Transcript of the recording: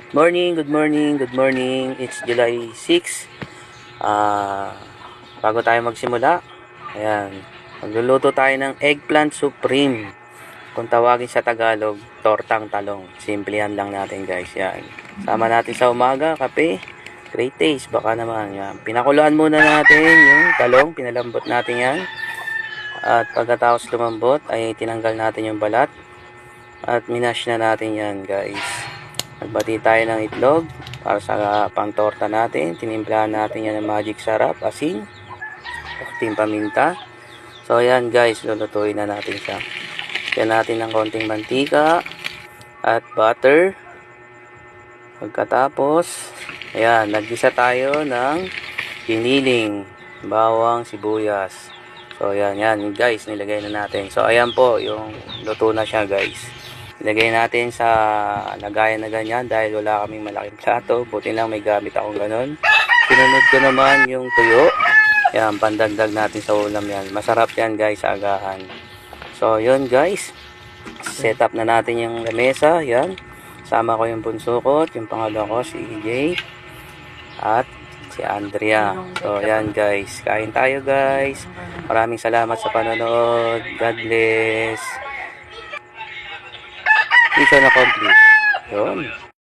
Good morning, good morning. It's July 6. Bago tayo magsimula, ayan, magluluto tayo ng eggplant supreme. Kung tawagin sa Tagalog, tortang talong. Simplihan lang natin guys, yan. Sama natin sa umaga, kape, great taste, baka naman. Yan. Pinakuluan muna natin yung talong, pinalambot natin yan. At pagkatapos lumambot, ay tinanggal natin yung balat. At minash na natin yan guys. Nagbati tayo ng itlog para sa pang-torta natin. Tinimplahan natin yan ng magic sarap, asin, konting paminta. So ayan guys, lulutuin na natin siya. Lagyan natin ng konting mantika at butter. Pagkatapos, ayan, naggisa tayo ng giniling, bawang, sibuyas. So ayan, yan guys, nilagay na natin. So ayan po, yung luto na siya guys. Ilagay natin sa lagayan na ganyan dahil wala kaming malaking plato. Buti lang may gamit akong ganun. Sinunod ko naman yung tuyo. Yan, pandagdag natin sa ulam yan. Masarap yan guys sa agahan. So yun guys. Set up na natin yung lamesa. Yan. Sama ko yung bunso ko. Yung pangalawa ko si EJ. At si Andrea. So yan guys. Kain tayo guys. Maraming salamat sa panonood. God bless. Mission accomplished. Yun.